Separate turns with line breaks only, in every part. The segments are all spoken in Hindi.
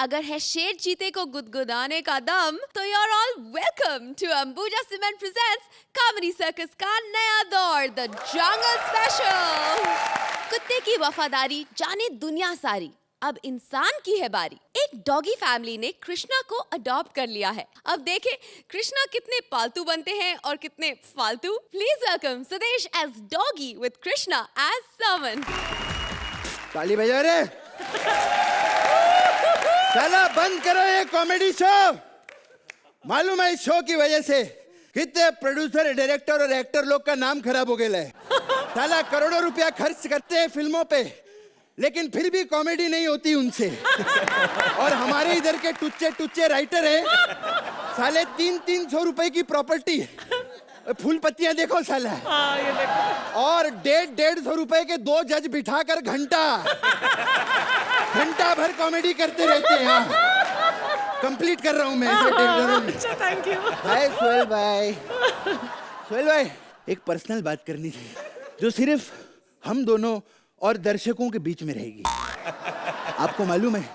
अगर है शेर चीते को गुदगुदाने का दम, तो you are all welcome to Ambuja cement presents comedy circus का नया दौर, द जंगल स्पेशल। कुत्ते की वफादारी जाने दुनिया सारी, अब इंसान की है बारी। एक डॉगी फैमिली ने कृष्णा को अडॉप्ट कर लिया है। अब देखें कृष्णा कितने पालतू बनते हैं और कितने फालतू। Please welcome Sudesh as doggy with Krishna as समन।
ताली बजा रे। साला बंद करो ये कॉमेडी शो। मालूम है इस शो की वजह से कितने प्रोड्यूसर, डायरेक्टर और एक्टर लोग का नाम खराब हो गया है। साला करोड़ों रुपया खर्च करते हैं फिल्मों पे, लेकिन फिर भी कॉमेडी नहीं होती उनसे। और हमारे इधर के टुच्चे टुच्चे राइटर हैं, साले 300 रुपए की प्रॉपर्टी, फूल पत्तियां देखो साला।
ये देखो।
और 150 रुपए के 2 जज बिठाकर घंटा भर कॉमेडी करते रहते हैं। कंप्लीट कर रहा हूं मैं।
अच्छा, थैंक यू।
हाय सोहेल भाई। सोहेल भाई, एक पर्सनल बात करनी थी जो सिर्फ हम दोनों और दर्शकों के बीच में रहेगी। आपको मालूम है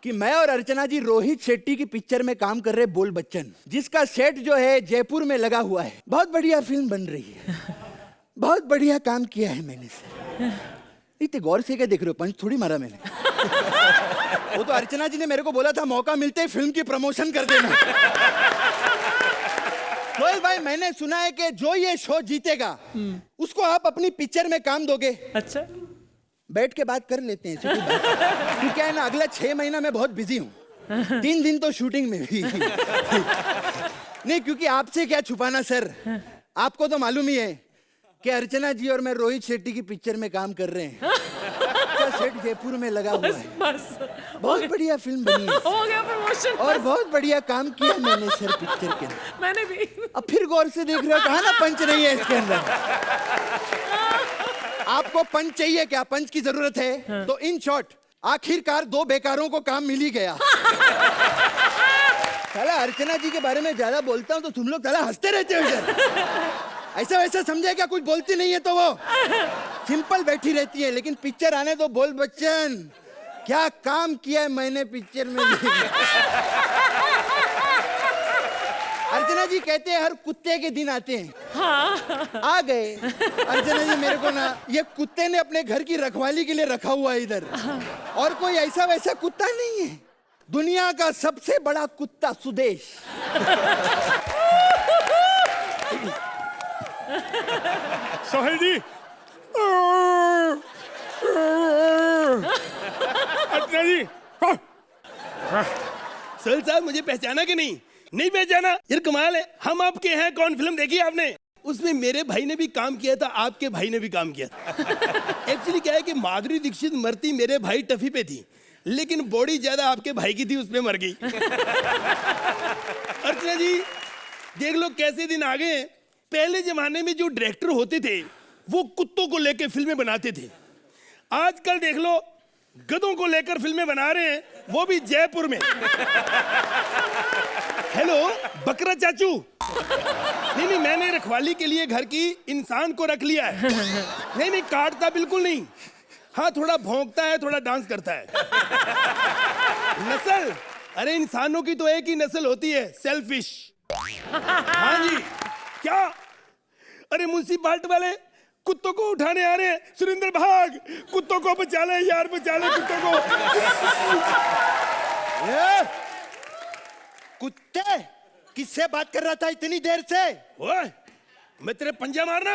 कि मैं और अर्चना जी रोहित शेट्टी की पिक्चर में काम कर रहे बोल बच्चन, जिसका सेट जो है जयपुर में लगा हुआ है। बहुत बढ़िया फिल्म बन रही है, बहुत बढ़िया काम किया है मैंने सर। इतने गौर से क्या देख रहे हो, पंच थोड़ी मारा मैंने। वो तो अर्चना जी ने मेरे को बोला था मौका मिलते ही फिल्म की प्रमोशन कर देना। सोहेल भाई, मैंने सुना है कि जो ये शो जीतेगा उसको आप अपनी पिक्चर में काम दोगे।
अच्छा,
बैठ के बात कर लेते हैं। क्योंकि क्या है ना, अगला 6 महीना मैं बहुत बिजी हूँ। 3 दिन तो शूटिंग में भी। नहीं, क्योंकि आपसे क्या छुपाना सर, आपको तो मालूम ही है कि अर्चना जी और मैं रोहित शेट्टी की पिक्चर में काम कर रहे हैं। सेट जयपुर में लगा हुआ है।
बस
बहुत बढ़िया फिल्म बनी है।
हो गया प्रमोशन।
और बहुत बढ़िया काम किया मैंने सर पिक्चर के अंदर।
मैंने भी।
अब फिर गौर से देख रहे हो, कहा ना पंच नहीं है इसके अंदर। आपको पंच चाहिए क्या? पंच की जरूरत है तो इन शॉर्ट आखिरकार 2 बेकारों को काम मिल ही गया। साला अर्चना जी के बारे में ज्यादा बोलता हूँ तो तुम लोग साला हंसते रहते हो इधर। ऐसा वैसा समझे क्या? कुछ बोलती नहीं है तो वो सिंपल बैठी रहती है, लेकिन पिक्चर आने तो बोल बच्चन, क्या काम किया है मैंने पिक्चर में। अर्चना जी कहते हैं हर कुत्ते के दिन आते हैं।
हाँ।
आ गए। अर्चना जी मेरे को ना, ये कुत्ते ने अपने घर की रखवाली के लिए रखा हुआ है इधर, और कोई ऐसा वैसा कुत्ता नहीं है। दुनिया का सबसे बड़ा कुत्ता सुदेश।
सोहेल जी, अर्चना जी। सोहेल साहब, मुझे पहचाना कि नहीं? नहीं पहचाना? यार कमाल है। हम आपके हैं कौन फिल्म देखी आपने? उसमें मेरे भाई ने भी काम किया था, आपके भाई ने भी काम किया था। एक्चुअली क्या है कि माधुरी दीक्षित मरती मेरे भाई टफी पे थी, लेकिन बॉडी ज्यादा आपके भाई की थी, उसमें मर गई। अर्चना जी देख लो कैसे दिन आ गए। पहले जमाने में जो डायरेक्टर होते थे वो कुत्तों को लेकर फिल्में बनाते थे। आजकल देख लो गधों को लेकर फिल्में बना रहे हैं, वो भी जयपुर में। हेलो बकरा चाचू। नहीं, मैंने रखवाली के लिए घर की इंसान को रख लिया है। नहीं, काटता बिल्कुल नहीं। हाँ, थोड़ा भौंकता है, थोड़ा डांस करता है। नस्ल, अरे इंसानों की तो एक ही नस्ल होती है, सेल्फिश। हाँ जी। क्या? अरे म्युनिसिपालिटी वाले कुत्तों को उठाने आ रहे हैं। सुरेंद्र भाग, कुत्तों को बचा ले यार, बचा ले कुत्तों को।
कुत्ते किससे बात कर रहा था इतनी देर से?
ओए, मैं तेरे पंजा मारना।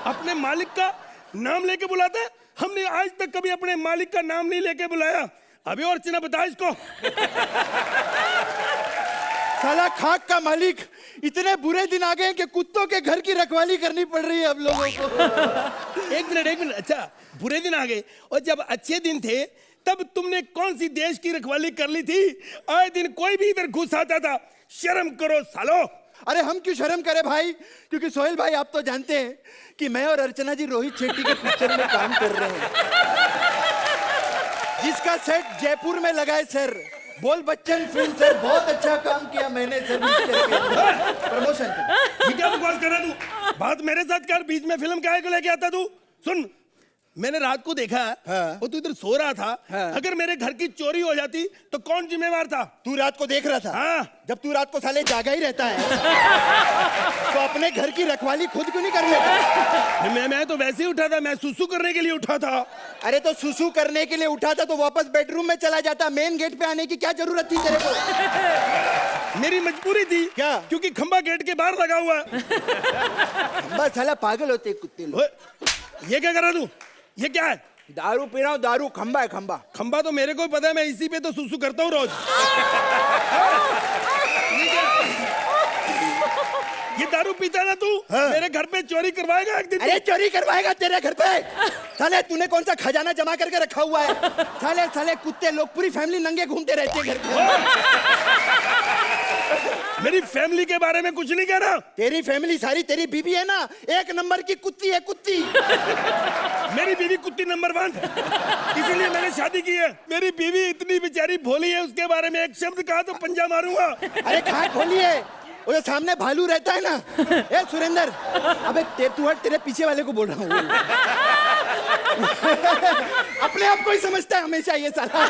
अपने मालिक का नाम लेके बुलाता है? हमने आज तक कभी अपने मालिक का नाम नहीं लेके बुलाया। अभी और चिन्ह बता इसको।
साला खाक का मालिक, इतने बुरे दिन आ गए कि कुत्तों के घर की रखवाली करनी पड़ रही है अब लोगों को।
एक मिनट। अच्छा, बुरे दिन आ गए, और जब अच्छे दिन थे तब तुमने कौन सी देश की रखवाली कर ली थी? आए दिन कोई भी इधर घुस आता था। शर्म करो सालो।
अरे हम क्यों शर्म करें भाई? क्योंकि सोहेल भाई आप तो जानते हैं कि मैं और अर्चना जी रोहित शेट्टी के पिक्चर में काम कर रहे हैं, जिसका सेट जयपुर में लगा है सर। बोल बच्चन फिल्म सर, बहुत अच्छा काम किया मैंने सर प्रमोशन।
क्या बकवास कर रहा तू? बात मेरे साथ कर, बीच में फिल्म काहे को लेके आता तू? सुन, मैंने रात को देखा
हाँ।
वो तू इधर सो रहा था।
हाँ।
अगर मेरे घर की चोरी हो जाती तो कौन जिम्मेवार था?
तू रात को देख रहा था।
हाँ।
जब तू रात को साले जागा ही रहता है तो अपने घर की रखवाली खुद क्यों नहीं कर लेता?
मैं तो वैसे ही उठा था, मैं सुसु करने के लिए उठा था।
अरे तो सुसु करने के लिए उठा था तो वापस बेडरूम में चला जाता, मेन गेट पे आने की क्या जरूरत थी तेरे को?
मेरी मजबूरी थी।
क्या?
क्योंकि खंबा गेट के बाहर लगा हुआ है।
बस साला पागल होते हैं कुत्ते लोग।
ओए, ये क्या कर रहा तू? ये क्या है?
दारू पी रहा हूँ, दारू। खंबा है खंबा।
खंबा तो मेरे को ही पता है, मैं इसी पे तो सुसु करता हूँ रोज। ये दारू पीता ना तू?
हाँ।
मेरे घर पे चोरी करवाएगा एक दिन।
अरे चोरी करवाएगा तेरे घर पे? साले तूने कौन सा खजाना जमा करके रखा हुआ है? साले साले कुत्ते लोग पूरी फैमिली नंगे घूमते रहते हैं घर पे।
मेरी फैमिली के बारे में कुछ नहीं कह रहा।
तेरी फैमिली सारी तेरी बीबी है ना, एक नंबर की कुत्ती है, कुत्ती।
मेरी बीवी कुत्ती नंबर 1, इसीलिए मैंने शादी की है। मेरी बीवी इतनी बेचारी भोली है, उसके बारे में एक शब्द कहा तो पंजा मारूंगा।
अरे कहाँ भोली है? वो जो सामने भालू रहता है ना। ए सुरेंद्र, अबे तू हट, तेरे पीछे वाले को बोल रहा हूँ। अपने आप को ही समझता है हमेशा ये साला।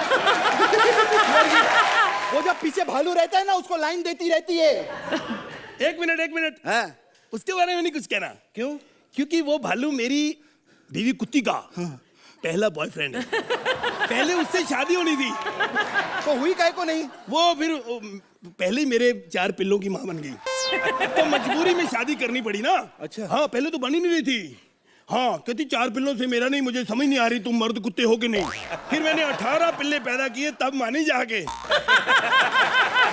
वो जो पीछे भालू रहता है ना, उसको लाइन देती रहती है।
एक मिनट।
हाँ।
उसके बारे में नहीं कुछ कहना।
क्यों?
क्योंकि वो भालू मेरी बीवी कुत्ती का पहला बॉयफ्रेंड है। पहले उससे शादी होनी थी।
तो हुई काहे को नहीं?
वो फिर पहले ही मेरे 4 पिल्लों की माँ बन गई, तो मजबूरी में शादी करनी पड़ी ना।
अच्छा।
हाँ, पहले तो बनी नहीं रही थी। हाँ, कहती 4 पिल्लों से मेरा नहीं, मुझे समझ नहीं आ रही तुम मर्द कुत्ते हो कि नहीं। फिर मैंने 18 पिल्ले पैदा किए, तब मानी जाके।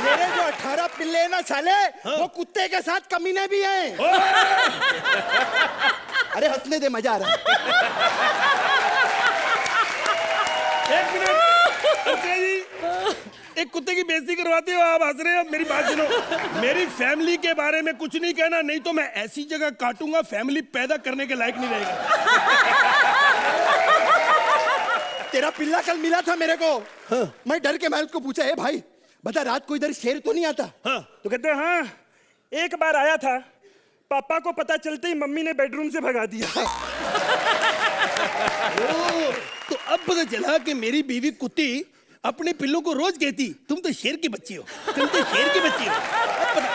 मेरे जो 18 पिल्ले हैं ना साले, वो कुत्ते के साथ कमीने भी हैं। अरे हंसने दे, मजा आ रहा है।
एक मिनट, अच्छा जी, एक कुत्ते की बेइज्जती करवाते हो आप, हंस रहे हो। मेरी बात सुनो, मेरी फैमिली के बारे में कुछ नहीं कहना, नहीं तो मैं ऐसी जगह काटूंगा फैमिली पैदा करने के लायक नहीं रहेगा।
तेरा पिल्ला कल मिला था मेरे को।
हाँ।
मैं डर के मैं उसको पूछा, है भाई बता रात को इधर शेर तो नहीं आता?
हाँ।
तो कहते हैं हाँ, एक बार आया था, पापा को पता चलते ही मम्मी ने बेडरूम से भगा दिया।
तो अब पता चला कि मेरी बीवी कुत्ती अपने पिल्लों को रोज कहती तुम तो शेर की बच्ची हो, तुम तो शेर की बच्ची हो। अब पता,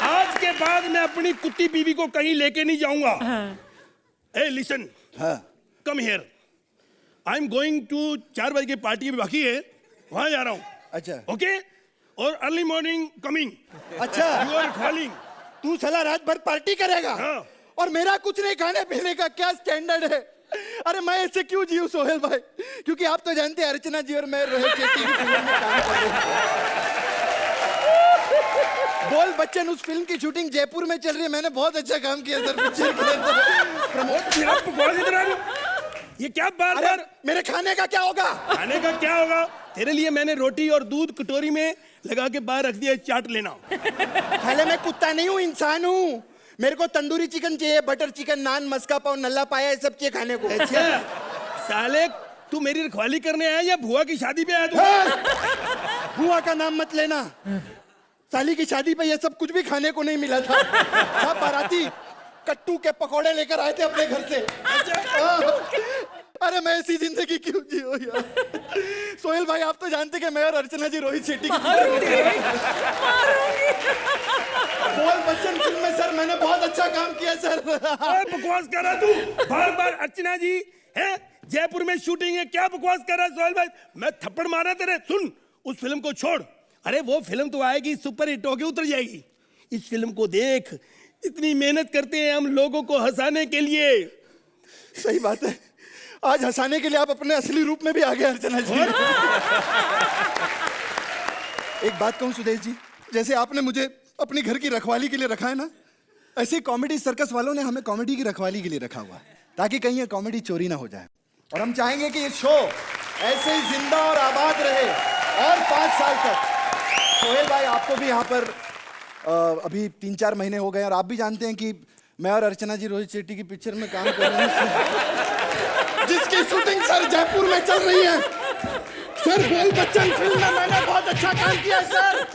आज के बाद मैं अपनी कुत्ती बीवी को कहीं लेके नहीं जाऊंगा। ए listen, come here, I am going to 4 बजे की पार्टी भी बाकी है, वहां जा रहा हूँ।
अच्छा।
ओके, और अर्ली मॉर्निंग कमिंग।
अच्छा,
यू आर कॉलिंग।
तू साला रात भर पार्टी करेगा?
हाँ।
और मेरा कुछ नहीं खाने पीने का क्या स्टैंडर्ड है? अरे मैं ऐसे क्यों जीऊं सोहेल भाई? क्योंकि आप तो जानते हैं अर्चना जी और मैं रोहित शेट्टी की फिल्म में काम कर रहे हैं। बोल बच्चन, उस फिल्म की शूटिंग जयपुर में चल रही है। मैंने बहुत अच्छा काम किया सर पिक्चर के अंदर।
ये क्या बार
अरे
बार?
मेरे खाने का क्या होगा?
खाने का क्या होगा? तेरे लिए मैंने रोटी और दूध कटोरी में लगा के बाहर रख दिया, चाट लेना।
साले मैं कुत्ता नहीं हूँ, इंसान हूँ। मेरे को तंदूरी चिकन चाहिए, बटर चिकन, नान, मस्का पाव, नल्ला पाया, ये सब चाहिए खाने को।
अच्छा, साले तू मेरी रखवाली करने आया या भुआ की शादी पे आया तू?
बुआ का नाम मत लेना। साली की शादी पे ये सब कुछ भी खाने को नहीं मिला था। सब बाराती कट्टू के पकोड़े लेकर आए थे अपने घर से। अरे मैं ऐसी जिंदगी क्यों जियो यार? सोहेल भाई, आप तो जानते कि मैं और अर्चना जी रोहित शेट्टी की बोल बच्चन फिल्म में सर मैंने बहुत अच्छा काम किया सर।
और बकवास कर रहा तू बार बार। अर्चना जी है, जयपुर में शूटिंग है, क्या बकवास कर रहा है सोहेल भाई? मैं थप्पड़ मारा तेरे। सुन, उस फिल्म को छोड़। अरे वो फिल्म तो आएगी, सुपर हिट होके उतर जाएगी। इस फिल्म को देख, इतनी मेहनत करते हैं हम लोगों को हंसाने के लिए।
सही बात है, आज हंसाने के लिए आप अपने असली रूप में भी आ गए अर्चना जी। एक बात कहूं सुदेश जी, जैसे आपने मुझे अपनी घर की रखवाली के लिए रखा है ना, ऐसे कॉमेडी सर्कस वालों ने हमें कॉमेडी की रखवाली के लिए रखा हुआ है, ताकि कहीं ये कॉमेडी चोरी ना हो जाए। और हम चाहेंगे कि ये शो ऐसे ही जिंदा और आबाद रहे और 5 साल तक। सोहेल भाई, आपको भी यहाँ पर अभी 3-4 महीने हो गए और आप भी जानते हैं कि मैं और अर्चना जी रोहित शेट्टी की पिक्चर में काम कर रहे हैं, जिसकी शूटिंग सर जयपुर में चल रही है। सर बोल बच्चन फिल्म में मैंने बहुत अच्छा काम किया सर।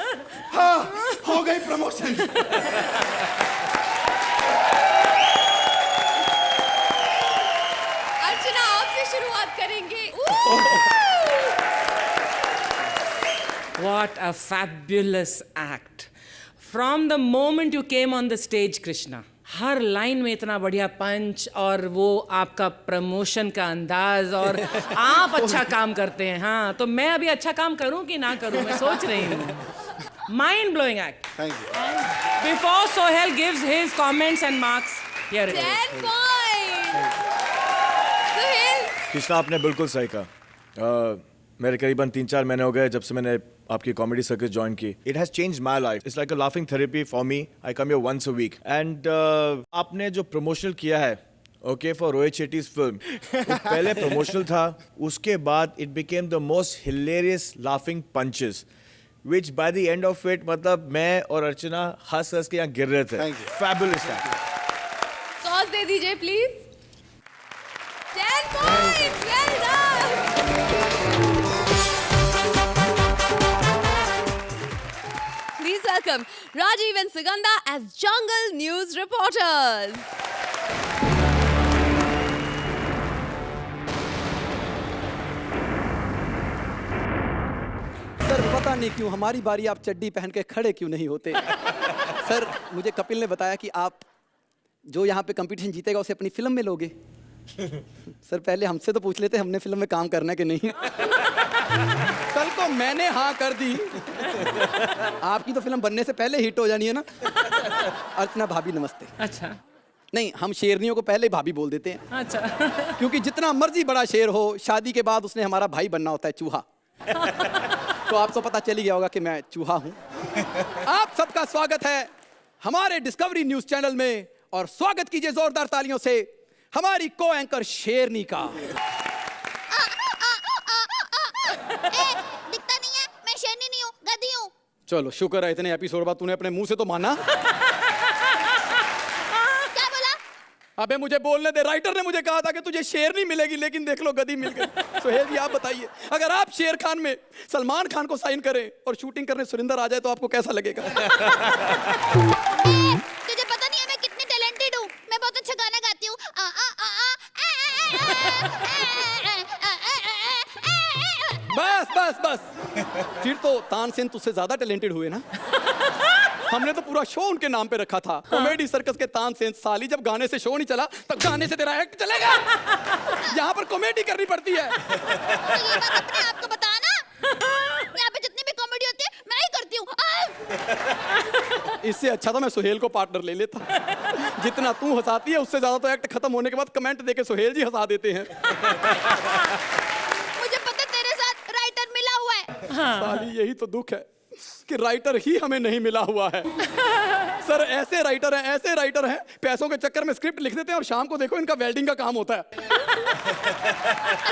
हाँ, हो गई प्रमोशन।
अर्चना, आपसे करेंगे।
What a fabulous act. From the moment you came on the stage, Krishna, her line में इतना बढ़िया पंच और वो आपका प्रमोशन का अंदाज और आप अच्छा काम करते हैं। हाँ, तो मैं अभी अच्छा काम करूं कि ना करूं, मैं सोच रही हूँ। Mind blowing act.
Thank you.
Before Sohail gives his comments and marks, here it is.
10 points. Suhail,
Krishna, आपने बिल्कुल सही कहा। मेरे करीबन 3-4 महीने हो गए जब से मैंने आपकी कॉमेडी सर्कस ज्वाइन की। It has changed my life. It's like a laughing therapy for me. I come here once a week and आपने जो प्रमोशनल किया है okay for Rohit Shetty's film, पहले प्रमोशनल था, उसके बाद it became the most hilarious laughing punches which by the end of it मतलब मैं और अर्चना हंस हंस के यहाँ गिर रहे थे।
Thank you.
फैबुलस।
टॉस दे दीजिए please. 10 points. Well done. Please welcome Rajiv and Sugandha as Jungle News reporters.
Sir पता नहीं क्यों हमारी बारी आप चड्डी पहन के खड़े क्यों नहीं होते। सर मुझे कपिल ने बताया कि आप जो यहाँ पे कंपटीशन जीतेगा उसे अपनी फिल्म में लोगे। सर पहले हमसे तो पूछ लेते हमने फिल्म में काम करना है कि नहीं। कल को मैंने हाँ कर दी, आपकी तो फिल्म बनने से पहले हिट हो जानी है ना। अर्चना भाभी नमस्ते।
अच्छा,
नहीं, हम शेरनियों को पहले भाभी बोल देते हैं
अच्छा।
क्योंकि जितना मर्जी बड़ा शेर हो, शादी के बाद उसने हमारा भाई बनना होता है चूहा। तो आपको पता चल ही गया होगा कि मैं चूहा हूं। आप सबका स्वागत है हमारे डिस्कवरी न्यूज चैनल में और स्वागत कीजिए जोरदार तालियों से हमारी को एंकर शेरनी का।
दिखता नहीं है, मैं शेरनी नहीं हूँ, गधी हूँ।
चलो शुक्र है इतने एपिसोड बाद तूने अपने मुंह से तो माना।
क्या बोला?
अबे मुझे बोलने दे। राइटर ने मुझे कहा था कि तुझे शेरनी मिलेगी लेकिन देख लो गधी मिल गई। सोहेल जी आप बताइए, अगर आप शेर खान में सलमान खान को साइन करें और शूटिंग करने सुरिंदर आ जाए तो आपको कैसा लगेगा?
तुझे पता नहीं है मैं कितनी टैलेंटेड हूँ। मैं बहुत अच्छा गाना गाती हूँ।
बस बस बस, फिर तो तानसेन तुझसे ज्यादा टैलेंटेड हुए ना। हमने तो पूरा शो उनके नाम पे रखा था, कॉमेडी सर्कस के तानसेन। साली जब गाने से शो नहीं चला तो गाने से तेरा एक्ट चलेगा। यहाँ पर कॉमेडी करनी पड़ती है।
तो ये बात अपने आप को बता ना। यहाँ पे जितनी भी कॉमेडी होती है मैं ही करती हूँ।
इससे अच्छा था मैं सुहेल को पार्टनर ले लेता। जितना तू हंसाती है उससे ज्यादा तो एक्ट खत्म होने के बाद कमेंट देके सुहेल जी हंसा देते हैं।
मुझे पता तेरे साथ राइटर मिला हुआ है।
साली यही तो दुख है कि राइटर ही हमें नहीं मिला हुआ है। सर ऐसे राइटर हैं पैसों के चक्कर में स्क्रिप्ट लिख देते हैं और शाम को देखो इनका वेल्डिंग का काम होता है।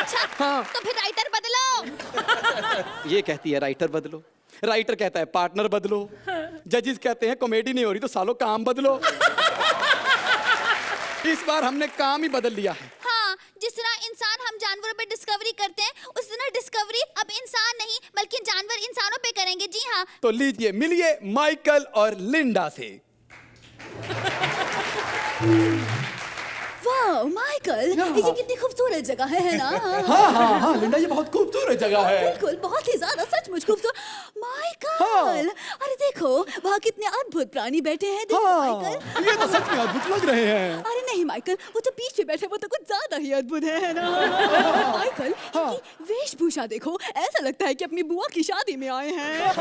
अच्छा,
हाँ।
तो फिर राइटर बदलो।
ये कहती है राइटर बदलो, राइटर कहता है पार्टनर बदलो, जजेस कहते हैं कॉमेडी नहीं हो रही तो सालों काम बदलो। इस बार हमने काम ही बदल लिया है।
हाँ, जिस तरह इंसान हम जानवरों पे डिस्कवरी करते हैं, उस तरह डिस्कवरी अब इंसान नहीं बल्कि जानवर इंसानों पे करेंगे। जी हाँ।
तो लीजिए मिलिए माइकल और लिंडा से।
वाह माइकल, ये कितनी खूबसूरत जगह है ना।
हाँ लिंडा, ये बहुत खूबसूरत जगह है।
बिल्कुल, बहुत ही ज्यादा, सचमुच खूबसूरत। माइकल,
हाँ।
अरे देखो वहाँ कितने अद्भुत प्राणी बैठे हैं। देखो माइकल।
ये तो सच में अद्भुत लग रहे हैं।
अरे नहीं माइकल, वो तो पीछे बैठे वो तो कुछ ज्यादा ही अद्भुत है ना। माइकल, इनकी वेशभूषा देखो, ऐसा लगता है कि अपनी बुआ की शादी में आए हैं।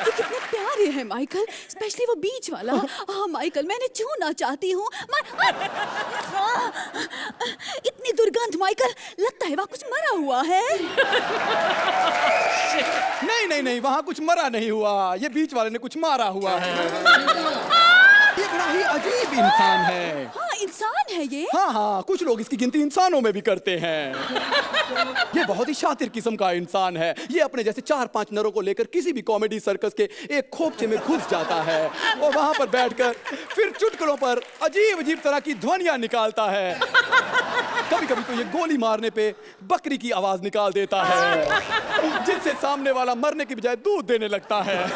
ये कितने प्यारे हैं माइकल, स्पेशली वो बीच वाला। हाँ माइकल, मैंने छूना चाहती हूँ। इतनी दुर्गंध माइकल, लगता है वहाँ कुछ मरा हुआ है।
नहीं, वहाँ कुछ मरा नहीं हुआ, ये बीच वाले ने कुछ मारा हुआ है। ये बड़ा ही अजीब इंसान है।
हाँ इंसान है ये।
हाँ, कुछ लोग इसकी गिनती इंसानों में भी करते हैं। ये बहुत ही शातिर किस्म का इंसान है। ये अपने जैसे 4-5 नरों को लेकर किसी भी कॉमेडी सर्कस के एक खोपचे में घुस जाता है और वहां पर बैठकर फिर चुटकुलों पर अजीब तरह की ध्वनियां निकालता है। कभी कभी तो ये गोली मारने पे बकरी की आवाज निकाल देता है, जिससे सामने वाला मरने की बजाय दूध देने लगता है।
Oh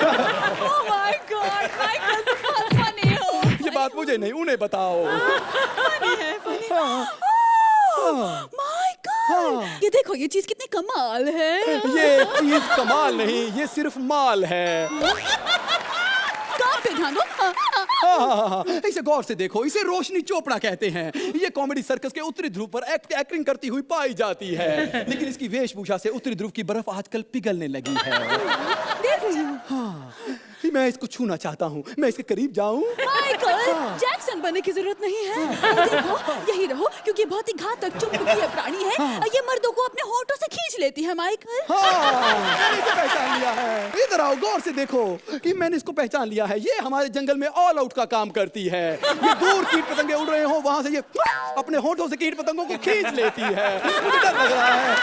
my God, माइकल तुम बहुत funny हो।
ये बात मुझे नहीं, उन्हें बताओ।
Funny है, funny। माइकल,
हाँ।
ये देखो ये चीज कितनी कमाल है।
ये चीज कमाल नहीं, ये सिर्फ माल है।
काम पे ध्यान दो।
हाँ, इसे गौर से देखो, इसे रोशनी चोपड़ा कहते हैं। ये कॉमेडी सर्कस के उत्तरी ध्रुव पर एक्टिंग करती हुई पाई जाती है, लेकिन इसकी वेशभूषा से उत्तरी ध्रुव की बर्फ आजकल पिघलने लगी है।
देख रही हूँ।
हाँ, मैं इसको छूना चाहता हूँ, मैं इसके करीब जाऊँ।
माइकल, जैक्सन बनने की जरूरत नहीं है। देखो यही रहो, क्योंकि ये बहुत ही घातक चुंबकीय प्राणी है। ये मर्दों को अपने होठों से खींच लेती है माइकल।
हाँ, मैंने इसे पहचान लिया है। इधर आओ, गौर से देखो कि मैंने इसको पहचान लिया है। ये हमारे जंगल में ऑल आउट का काम करती है। ये दूर कीट पतंगे उड़ रहे हो, वहां से ये अपने होठों से कीट पतंगों को खींच लेती है। मुझे डर लग रहा है।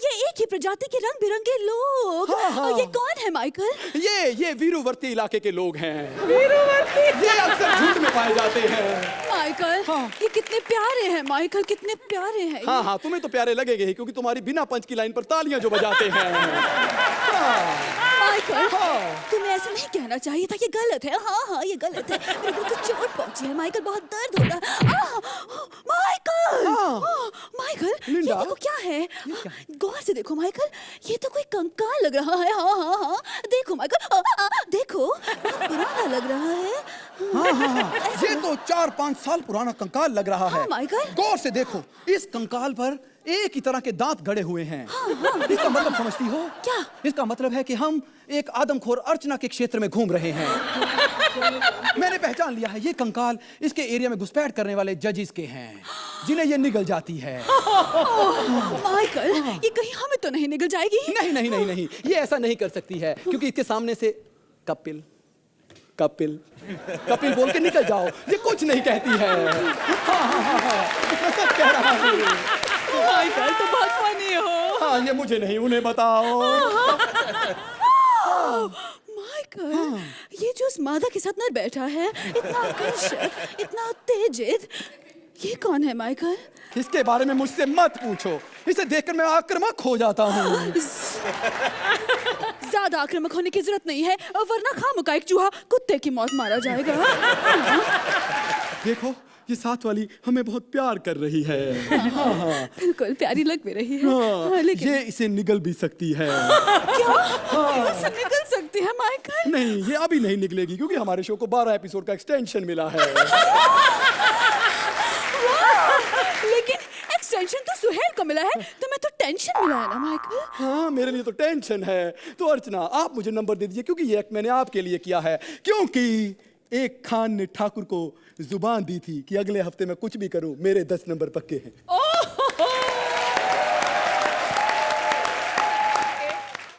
ये एक ही प्रजाति के रंग बिरंगे लोग। ये कौन है माइकल?
ये वीरुवर्ती इलाके के लोग हैं। वीरुवर्ती, ये अक्सर झुंड में पाए जाते हैं।
माइकल, ये कितने प्यारे हैं माइकल, कितने प्यारे हैं।
हाँ, तुम्हें तो प्यारे लगेंगे ही, क्योंकि तुम्हारी बिना पंच की लाइन पर तालियां जो बजाते हैं।
माइकल, तुम्हें ऐसा नहीं कहना चाहिए था, ये गलत है। हाँ, ये गलत है। मेरे को तो चोट पहुंची है माइकल, बहुत दर्द हो रहा है। माइकल, माइकल, ये देखो क्या है। गौर से देखो माइकल, ये तो कोई कंकाल लग रहा है। हाँ, देखो माइकल, देखो बहुत पुराना लग रहा है।
हाँ, ये तो 4-5 साल पुराना कंकाल लग रहा है।
माइकल,
गौर से देखो, इस कंकाल पर एक ही तरह के दांत गड़े हुए हैं। इसका मतलब समझती हो
क्या?
इसका मतलब है कि हम एक आदमखोर अर्चना के क्षेत्र में घूम रहे हैं। मैंने पहचान लिया है, ये कंकाल इसके एरिया में घुसपैठ करने वाले जजेस के हैं, जिन्हें ये निगल जाती है।
माइकल, ये कहीं हमें तो नहीं निगल जाएगी?
नहीं, ये ऐसा नहीं कर सकती है, क्योंकि इसके सामने से कपिल कपिल कपिल बोल के निकल जाओ, ये कुछ नहीं कहती है। मैं सच कह रहा हूँ।
माइकल, तो बहुत फनी हो।
हाँ, ये मुझे नहीं, उन्हें बताओ।
माइकल, ये जो उस मादा के साथ नर बैठा है, इतना आकर्षक, इतना उत्तेजित, ये कौन है माइकल?
इसके बारे में मुझसे मत पूछो, इसे देखकर मैं आक्रामक हो जाता हूँ।
ज्यादा आक्रामक होने की जरूरत नहीं है, वरना खामखा एक चूहा कुत्ते की मौत मारा जाएगा।
देखो, ये साथ वाली हमें बहुत प्यार कर रही है।
बिल्कुल प्यारी लग भी रही है। लेकिन
ये इसे निगल भी सकती है।
क्या? इसे निकल सकती है माइकल?
नहीं, ये अभी नहीं निकलेगी, क्योंकि हमारे शो को 12 एपिसोड का एक्सटेंशन मिला है।
लेकिन एक्सटेंशन तो सुहेल को मिला है, तुम्हें तो टेंशन मिला है ना माइकल?
हाँ, मेरे लिए तो टेंशन है। तो अर्चना, आप मुझे नंबर दे दीजिए, क्योंकि ये एक्ट मैंने आपके लिए किया है। क्योंकि एक खान ने ठाकुर को जुबान दी थी कि अगले हफ्ते मैं कुछ भी करूं, मेरे 10 नंबर पक्के हैं।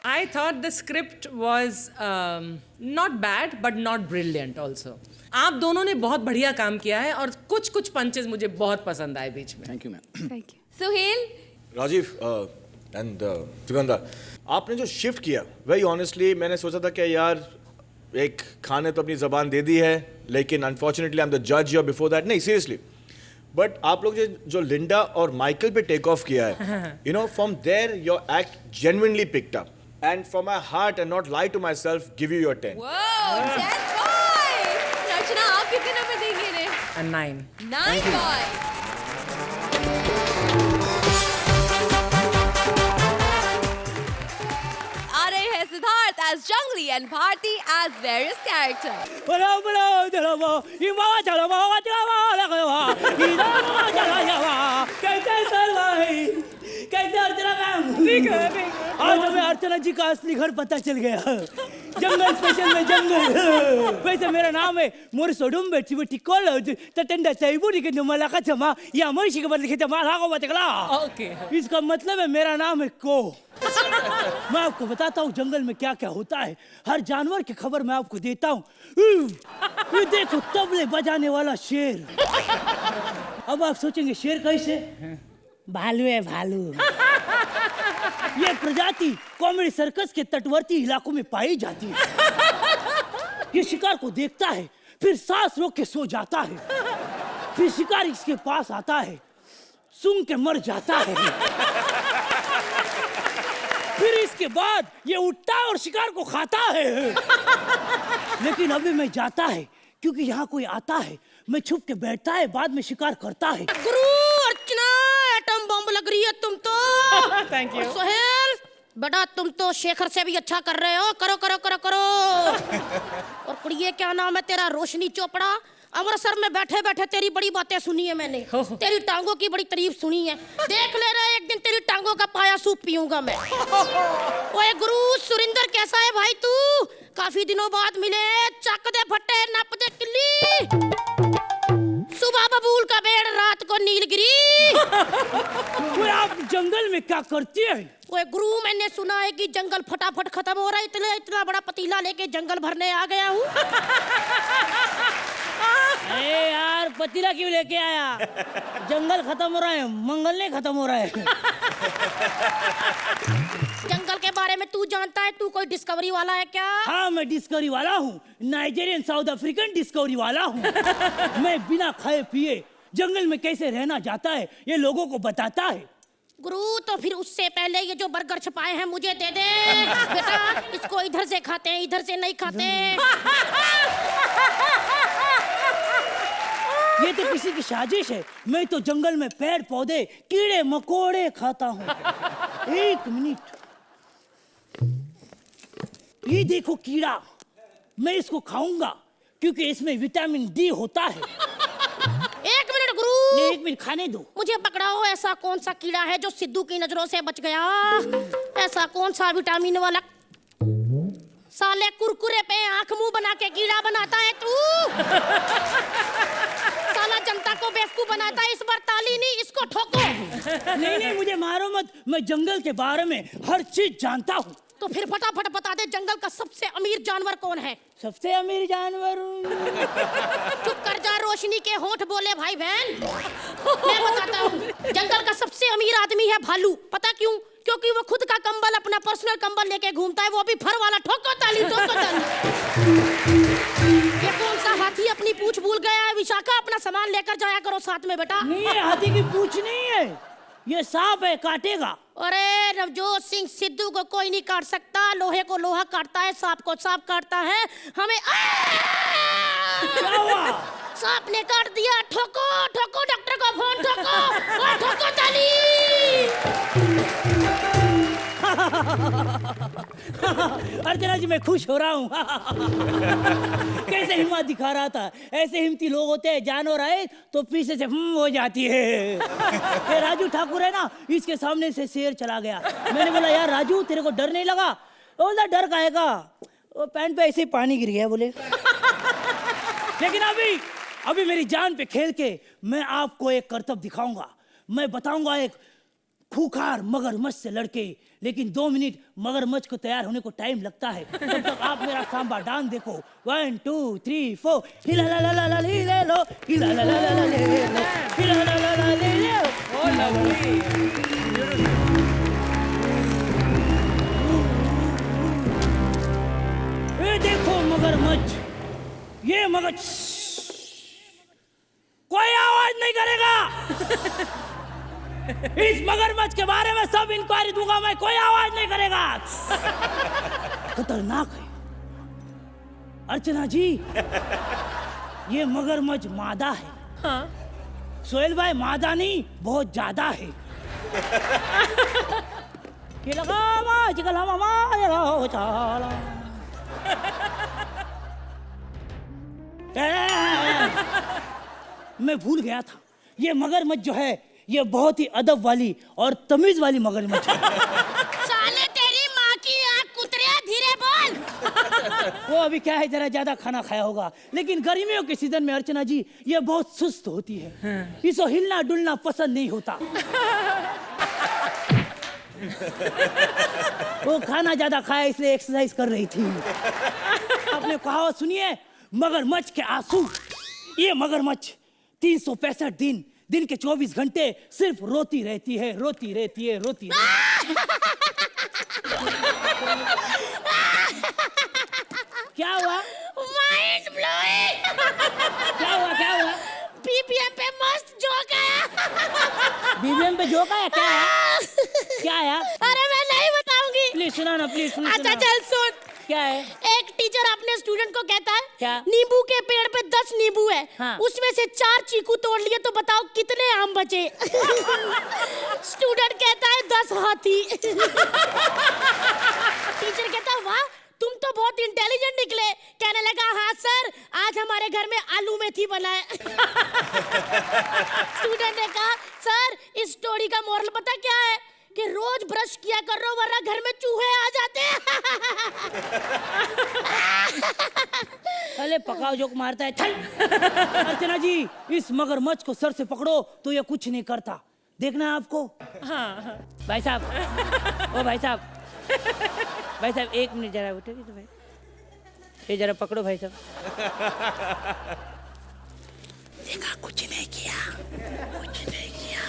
I thought the script was not bad but not brilliant also. आप दोनों ने बहुत बढ़िया काम किया है और कुछ पंचेस मुझे बहुत पसंद आए बीच में।
Thank you ma'am.
Thank you.
Suhail,
Rajiv and Sugandha, आपने जो शिफ्ट किया, वेरी ऑनेस्टली मैंने सोचा था कि यार एक खान ने तो अपनी जबान दे दी है, लेकिन अनफॉर्चुनेटली आई एम द जज और बिफोर दैट नहीं, सीरियसली। बट आप लोग जो लिंडा और माइकल पे टेक ऑफ किया है, you know, from there your act genuinely picked up, and from my heart and not lie to myself give you your 10.
wow, 10 boys. Rachna, आप कितने नंबर देंगे इन्हें?
A 9.
9 boys. आ रहे हैं सिद्धार्थ as जंगली and Bharti as various characters.
आज हमें अर्चना जी का असली घर पता चल गया। जंगल स्पेशल में जंगल। वैसे मेरा नाम है मोरसोडुम बेचिबटी कॉलेज तटंडा साइबुरी के नमला का चमा या मर्शी के बदले के चमा लागा बतगला।
ओके।
इसका मतलब है मेरा नाम है को। मैं आपको बताता हूँ जंगल में क्या क्या होता है, हर जानवर की खबर मैं आपको देता हूँ। ये देखो तबले बजाने वाला शेर। अब आप सोचेंगे शेर कैसे? भालू है भालू। ये प्रजाति कॉमेडी सर्कस के तटवर्ती इलाकों में पाई जाती है। ये शिकार को देखता है, फिर सांस रोक के सो जाता है, फिर शिकार इसके पास आता है, सूंघ के मर जाता है, फिर इसके बाद ये उठता है और शिकार को खाता है। लेकिन अभी मैं जाता है, क्योंकि यहाँ कोई आता है मैं छुप के बैठता है, बाद में शिकार करता है।
गुरु अर्चना, एटम बम लग रही है तुम तो।
Thank you.
और सोहेल बेटा, तुम तो शेखर से भी अच्छा कर रहे हो। करो करो करो करो। और कुड़िए, क्या नाम है तेरा? रोशनी चोपड़ा। अमृतसर में बैठे बैठे तेरी बड़ी बातें सुनी है मैंने। तेरी टांगों की बड़ी तारीफ सुनी है। देख ले रहा, एक दिन तेरी टांगों का पाया सूप पीऊंगा मैं। ओए गुरु, सुरिंदर कैसा है भाई तू? काफी दिनों बाद मिले। चक दे फट्टे, नप दे किल्ली। सुबह बबूल का बेड़, रात को नीलगिरी।
वो आप जंगल में क्या करती है?
ओए गुरु, मैंने सुना है कि जंगल फटाफट खत्म हो रहा है, इसलिए इतना बड़ा पतीला लेके जंगल भरने आ गया हूँ।
अरे यार, पतीला क्यों लेके आया? जंगल खत्म हो रहा है, मंगल नहीं खत्म हो रहा है।
जंगल के बारे में तू जानता है? तू कोई डिस्कवरी वाला है क्या?
हाँ, मैं डिस्कवरी वाला हूँ, नाइजीरियन साउथ अफ्रीकन डिस्कवरी वाला हूँ। मैं बिना खाए पिए जंगल में कैसे रहना जाता है ये लोगों को बताता है।
गुरु, तो फिर उससे पहले ये जो बर्गर छपाए हैं मुझे दे दे बेटा। इसको इधर से खाते हैं, इधर से नहीं खाते।
ये तो किसी की साजिश है। मैं तो जंगल में पेड़ पौधे कीड़े मकोड़े खाता हूँ। एक मिनट, ये देखो कीड़ा, मैं इसको खाऊंगा क्योंकि इसमें विटामिन डी होता है।
एक मिनट गुरु,
नहीं, एक मिनट खाने दो।
मुझे पकड़ाओ, ऐसा कौन सा कीड़ा है जो सिद्धू की नजरों से बच गया? ऐसा कौन सा विटामिन वाला? साले कुरकुरे पे आंख मुंह बना के कीड़ा बनाता है तू। साला जनता को बेवकूफ बनाता है। इस बार ताली नहीं, इसको ठोको।
नहीं नहीं, मुझे मारो मत, मैं जंगल के बारे में हर चीज जानता हूँ।
तो फिर फटाफट बता दे, जंगल का सबसे अमीर जानवर कौन है?
सबसे अमीर जानवर?
चुप कर जा, रोशनी के होठ बोले भाई बहन। मैं बताता हूँ, जंगल का सबसे अमीर आदमी है भालू। पता क्यों? क्योंकि वो खुद का कंबल, अपना पर्सनल कंबल लेके घूमता है, वो भी फर वाला। ठोको ताली, ठोको ताली। ये कौन सा हाथी अपनी पूंछ भूल गया है? विशाखा, अपना सामान लेकर जाया करो साथ में बेटा।
नहीं, ये हाथी की पूंछ नहीं है, ये सांप है, काटेगा।
अरे नवजोत सिंह सिद्धू को कोई नहीं काट सकता। लोहे को लोहा काटता है, सांप को सांप काटता है। हमें
क्या हुआ?
सांप ने काट दिया। ठोको ठोको, डॉक्टर को फोन ठोको। और ठोको ताली।
अर्चना जी, मैं खुश हो रहा हूँ। कैसे हिम्मत दिखा रहा था। ऐसे हिम्मती लोग होते हैं, जानवर आए तो पीछे से हो जाती है। ये राजू ठाकुर है ना, इसके सामने से शेर चला गया। मैंने बोला, यार राजू, तेरे को डर नहीं लगा? बोला, डर काहेगा, वो पैंट पे ऐसे ही पानी गिर गया बोले। लेकिन अभी मेरी जान पे खेल के मैं आपको एक करतब दिखाऊंगा। मैं बताऊंगा एक खूंखार मगरमच्छ से लड़के, लेकिन 2 मिनट मगरमच्छ को तैयार होने को टाइम लगता है। तब तक आप मेरा सांबा डांस देखो। 1 2 3 4। हिला ला ला ला ला ले लो, हिला ला ला ला ला ले लो, हिला ला ला ला ले लो।
Oh, lovely.
ये देखो मगरमच्छ, ये मगरमच्छ कोई आवाज नहीं करेगा। इस मगरमच्छ के बारे में सब इंक्वायरी दूंगा मैं, कोई आवाज नहीं करेगा। खतरनाक है अर्चना जी, ये मगरमच्छ मादा है।
हाँ।
सोहेल भाई, मादा नहीं, बहुत ज्यादा है। ये लगा मैं भूल गया था, ये मगरमच्छ जो है ये बहुत ही अदब वाली और तमीज वाली मगरमच्छ है।
साले तेरी माँ की आँख कुतरे, धीरे बोल।
वो अभी क्या है, जरा ज्यादा खाना खाया होगा। लेकिन गर्मियों के सीजन में अर्चना जी ये बहुत सुस्त होती है। इसको हिलना डुलना पसंद नहीं होता। वो खाना ज्यादा खाया इसलिए एक्सरसाइज कर रही थी। आपने कहावत सुनी है, मगरमच्छ के आंसू। ये मगरमच्छ 365 दिन के 24 घंटे सिर्फ रोती रहती है, रोती रहती है, रोती रहती है। क्या हुआ?
Mind blowing.
क्या हुआ? क्या हुआ?
बीबीएम पे मस्त जोक है।
बीबीएम पे जोक है? क्या है? क्या है?
अरे मैं नहीं बताऊंगी।
प्लीज सुना ना, प्लीज सुना।
अच्छा चल सुन।
क्या है?
एक टीचर अपने स्टूडेंट को कहता है
क्या?
नींबू के पेड़ पे 10 नींबू है,
हाँ।
उसमें से 4 चीकू तोड़ लिए, तो बताओ कितने आम बचे? स्टूडेंट कहता है 10 हाथी। टीचर कहता है वाह तुम तो बहुत इंटेलिजेंट निकले। कहने लगा हाँ सर, आज हमारे घर में आलू मेथी बना है। स्टूडेंट ने कहा सर इस स्टोरी का मोरल पता क्या है? कि रोज ब्रश किया करो वरना घर में चूहे आ जाते हैं।
अरे पकाओ जोक मारता है, चल। अर्चना जी, इस मगरमच्छ को सर से पकड़ो तो ये कुछ नहीं करता, देखना है आपको।
हाँ।
भाई साहब, ओ भाई साहब, भाई साहब 1 मिनट जरा उठोगे तो भाई, ये जरा पकड़ो भाई साहब। देखा कुछ नहीं किया, कुछ नहीं किया।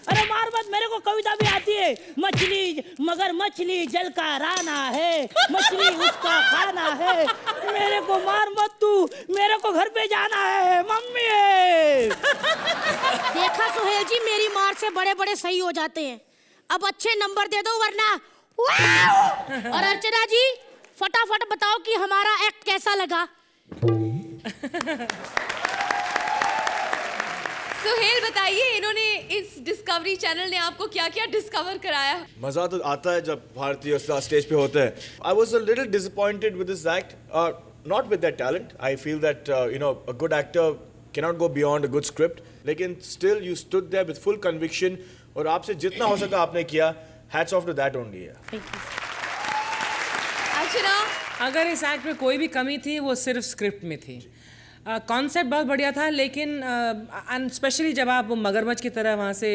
अरे मार मत, मेरे को कविता भी आती है। मछली मगर मछली जल का राना है, मछली उसका खाना है। मेरे को मार मत तू, मेरे को घर पे जाना है मम्मी।
देखा सुहेल जी, मेरी मार से बड़े बड़े सही हो जाते हैं। अब अच्छे नंबर दे दो वरना। और अर्चना जी फटाफट बताओ कि हमारा एक्ट कैसा लगा।
सुहेल बताइए, इन्होंने इस डिस्कवरी चैनल ने आपको क्या क्या डिस्कवर कराया?
मजा तो आता है जब भारतीय स्टेज पे होते हैं. I was a little disappointed with this act, not with their talent. I feel that a good actor cannot go beyond a good script. लेकिन still you stood there with full conviction और आपसे जितना हो सका आपने किया. Hats off to that only.
अर्चना,
अगर इस एक्ट में कोई भी कमी थी वो सिर्फ स्क्रिप्ट में थी. कॉन्सेप्ट बहुत बढ़िया था, लेकिन एंड स्पेशली जब आप मगरमच्छ की तरह वहाँ से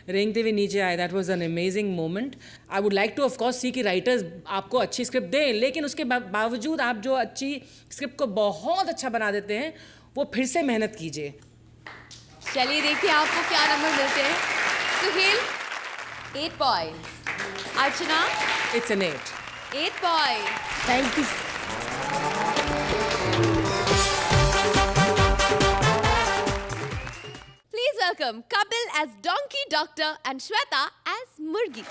रेंगते हुए नीचे आए, that was an amazing moment. I would like to of course see कि राइटर्स आपको अच्छी स्क्रिप्ट दें, लेकिन उसके बावजूद आप जो अच्छी स्क्रिप्ट को बहुत अच्छा बना देते हैं वो फिर से मेहनत कीजिए.
चलिए देखिए आपको क्या नंबर मिलते हैं. Suhail 8 points, Archana
it's an 8.
8 points.
Thank you.
Please welcome Kapil as Donkey Doctor and Shweta as Murgi.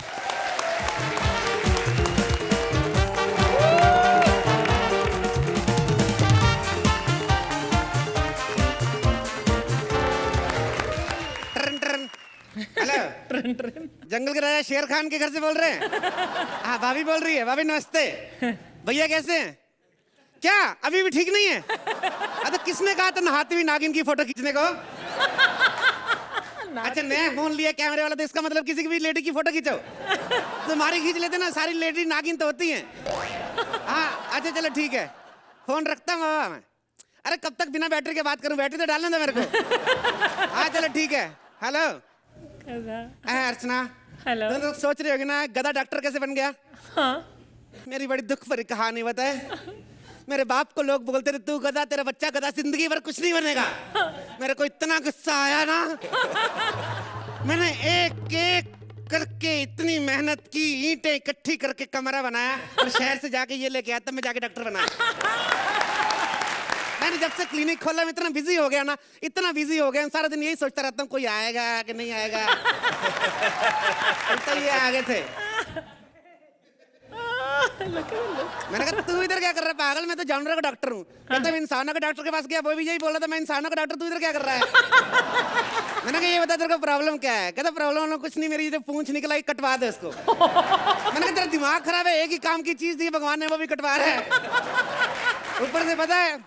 Hello, जंगल के राजा शेर खान के घर से बोल रहे हैं? हाँ, भाभी बोल रही है. भाभी नमस्ते. भैया कैसे हैं? क्या अभी भी ठीक नहीं है? तो किसने कहा था नहाती हुई नागिन की फोटो खींचने को? अच्छा, नया फोन लिया कैमरे वाला, तो इसका मतलब किसी की भी लेडी की फोटो खींचो. तुम्हारी खींच लेते ना, सारी लेडी नागिन तो होती हैं. हाँ अच्छा चलो ठीक है, फोन रखता हूँ बाबा मैं. अरे कब तक बिना बैटरी के बात करूँ? बैटरी तो डालने दो मेरे को. हाँ चलो ठीक है. हेलो अर्चना,
हेलो.
तुम सोच रही होगी ना गधा डॉक्टर कैसे बन गया?
हाँ.
मेरी बड़ी दुख भरी कहानी बताए. मेरे बाप को लोग बोलते थे तू गधा, तेरा बच्चा गधा, जिंदगी भर कुछ नहीं बनेगा. मेरे को इतना गुस्सा आया ना, मैंने एक एक करके इतनी मेहनत की, ईंटें इकट्ठी करके कमरा बनाया और शहर से जाके ये लेके आया, तब मैं जाके डॉक्टर बनाया. मैंने जब से क्लिनिक खोला मैं इतना बिजी हो गया ना, इतना बिजी हो गया, सारा दिन यही सोचता रहता हूँ कोई आएगा कि नहीं आएगा. तो ये आ गए थे. मैंने कहा तू इधर क्या कर रहा है पागल? मैं तो जानवरों का डॉक्टर हूँ. कहता मैं इंसानों के डॉक्टर के पास गया, वो भी यही बोला था मैं इंसानों का डॉक्टर, तू इधर क्या कर रहा है? मैंने कहा ये बता तेरे को प्रॉब्लम क्या है? कहता प्रॉब्लम कुछ नहीं, मेरी जो पूंछ निकला कटवा दे उसको. मैंने कहा तेरा दिमाग खराब है, एक ही काम की चीज दी भगवान ने, वो भी कटवा रहा है. ऊपर से पता है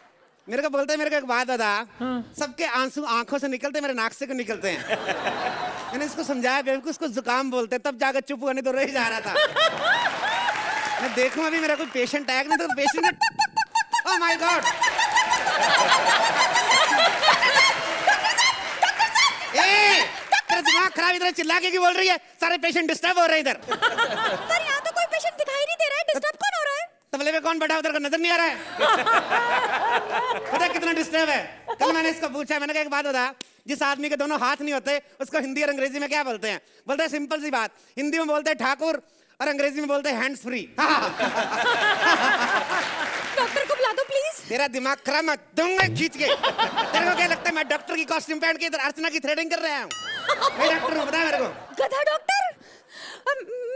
मेरे को बोलते हैं, मेरे को एक बात बता, सबके आंसू आंखों से निकलते, मेरे नाक से क्यों निकलते हैं? मैंने इसको समझाया बेवकूफ, उसको जुकाम बोलते हैं, तब जाकर चुप हुआ, नहीं तो रह जा रहा था. मैं देखूं अभी मेरा कोई पेशेंट आएगा, नहीं तो पेशेंट. ओह माय गॉड, तेरा दिमाग खराब, इधर चिल्ला के क्यों बोल रही है? सारे पेशेंट डिस्टर्ब हो रहे हैं इधर.
पर यहाँ तो कोई पेशेंट दिखाई नहीं दे रहा है, डिस्टर्ब कौन हो रहा है?
तबले पे कौन बैठा उधर को नजर नहीं आ रहा है? पता कितना डिस्टर्ब है? कल मैंने इसको पूछा, मैंने कहा एक बात बता, जिस आदमी के दोनों हाथ नहीं होते उसको हिंदी और अंग्रेजी में क्या बोलते हैं? बोलते हैं सिंपल सी बात, हिंदी में बोलते हैं ठाकुर और अंग्रेजी में बोलते हैं हैंड्स फ्री.
डॉक्टर को बुला दो प्लीज.
तेरा दिमाग खराब, मैं दूंगा खींच के। तेरे को क्या लगता है मैं डॉक्टर की कॉस्ट्यूम पहन के इधर अर्चना की थ्रेडिंग कर रहा हूँ? मैं डॉक्टर हूँ, बता मेरे को।
गधा डॉक्टर,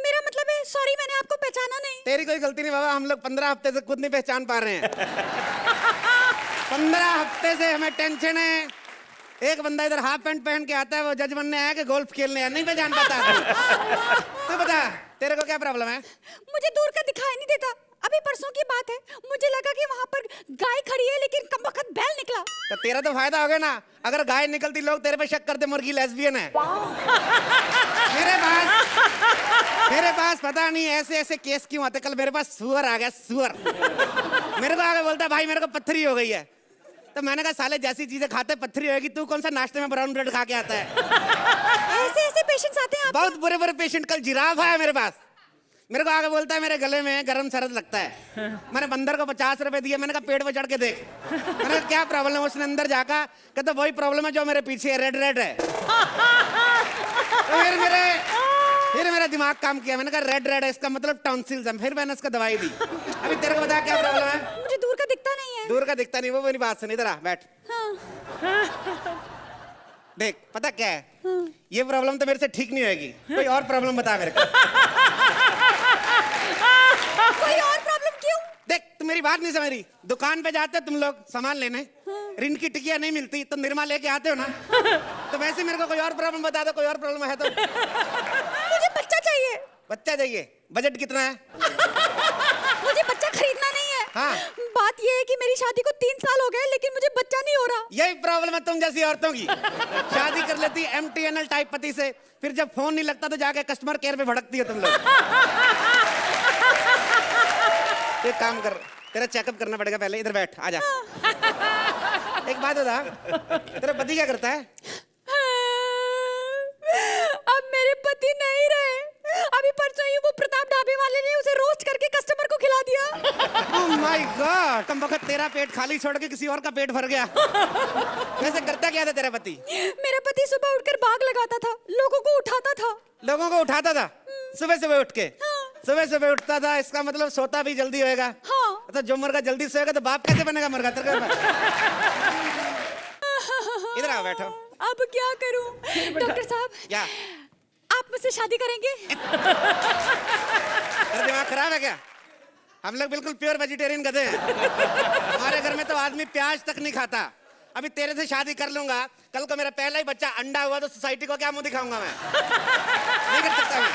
मेरा मतलब है, सॉरी मैंने आपको पहचाना नहीं।
तेरी कोई गलती नहीं बाबा, हम लोग 15 हफ्ते से खुद नहीं पहचान पा रहे हैं। 15 हफ्ते से हमें टेंशन है। एक बंदा इधर हाफ पैंट पहन के आता है, वो जज बनने आया कि गोल्फ खेलने आया, नहीं पहचान पाता। तू बता तेरे को क्या प्रॉब्लम है?
मुझे दूर का दिखाई नहीं देता। अभी परसों की बात है, मुझे लगा कि वहाँ पर गाय खड़ी है, लेकिन कमबख्त बैल निकला।
तो तेरा तो फायदा हो गया ना, अगर गाय निकलती लोग तेरे पे शक करते मुर्गी लेस्बियन है। मेरे पास पता नहीं ऐसे ऐसे केस क्यों आते। कल मेरे पास सुअर आ गया, सुअर मेरे को आगे बोलता भाई मेरे को पत्थरी हो गई है। तो मैंने कहा साले जैसी चीजें खाते पत्थरी होगी, तू कौन सा नाश्ते में ब्राउन ब्रेड खा के आता है?
ऐसे ऐसे पेशेंट्स आते हैं।
बहुत बुरे बुरे पेशेंट। कल जिराफ आया मेरे पास, मेरे को आगे बोलता है मेरे गले में गरम सरद लगता है। मैंने बंदर को 50 रुपए दिए, मैंने कहा पेट पे चढ़ के देख। मैंने कहा क्या प्रॉब्लम है? उसने अंदर जाकर कहता वही प्रॉब्लम है जो मेरे पीछे है, रेड रेड है। तो फिर मेरा दिमाग काम किया, मैंने कहा रेड रेड है इसका मतलब टॉन्सिल्स है। फिर मैंने उसको दवाई दी। अभी तेरे को बता क्या प्रॉब्लम है?
मुझे दूर का दिखता नहीं है।
दूर का दिखता नहीं, वो मेरी बात सुन, इधर आ बैठ। देख पता क्या है, ये प्रॉब्लम तो मेरे से ठीक नहीं होगी, कोई और प्रॉब्लम बता मेरे को।
कोई और प्रॉब्लम क्यों?
देख तुम मेरी बात नहीं समझ रही। दुकान पे जाते हो तुम लोग सामान लेने, ऋण की टिकिया नहीं मिलती तो निरमा लेके आते हो ना। तो वैसे मेरे को कोई और प्रॉब्लम बता दो, कोई और प्रॉब्लम है तो।
मुझे बच्चा चाहिए।
बच्चा चाहिए? बजट कितना है?
मुझे बच्चा खरीदना नहीं है।
हाँ।
बात ये है कि मेरी शादी को 3 साल हो गए, लेकिन मुझे बच्चा नहीं हो रहा।
यही प्रॉब्लम है तुम जैसी औरतों की। शादी कर लेती MTNL टाइप पति से, फिर जब फोन नहीं लगता तो जाके कस्टमर केयर पे भड़कती है तुम लोग। एक काम कर, तेरा चेकअप करना पड़ेगा पहले। इधर बैठ, आजा। एक बात बता, तेरा पति क्या करता है?
अब मेरे पति नहीं रहे। अभी परसों ही वो प्रताप ढाबे वाले ने उसे रोस्ट करके कस्टमर को खिला दिया।
ओह माय गॉड, तुम वक्त तेरा पेट खाली छोड़ के किसी और का पेट भर गया। वैसे करता क्या था तेरा पति?
मेरा पति सुबह उठकर बाग लगाता था, लोगों को उठाता था।
लोगों को उठाता था सुबह सुबह उठ के? सुबह सुबह उठता था, इसका मतलब सोता भी जल्दी होएगा।
हाँ।
तो जो मुर्गा जल्दी सोएगा तो बाप कैसे बनेगा मुर्गा? तेरे इधर आओ, बैठो।
अब क्या करूं? डॉक्टर साहब,
क्या
आप मुझसे शादी करेंगे?
तेरा दिमाग खराब है क्या? हम लोग बिल्कुल प्योर वेजिटेरियन गधे हैं। हमारे घर में तो आदमी प्याज तक नहीं खाता। अभी तेरे से शादी कर लूंगा, कल को मेरा पहला ही बच्चा अंडा हुआ तो सोसाइटी को क्या मुंह दिखाऊंगा मैं? नहीं कर सकता मैं।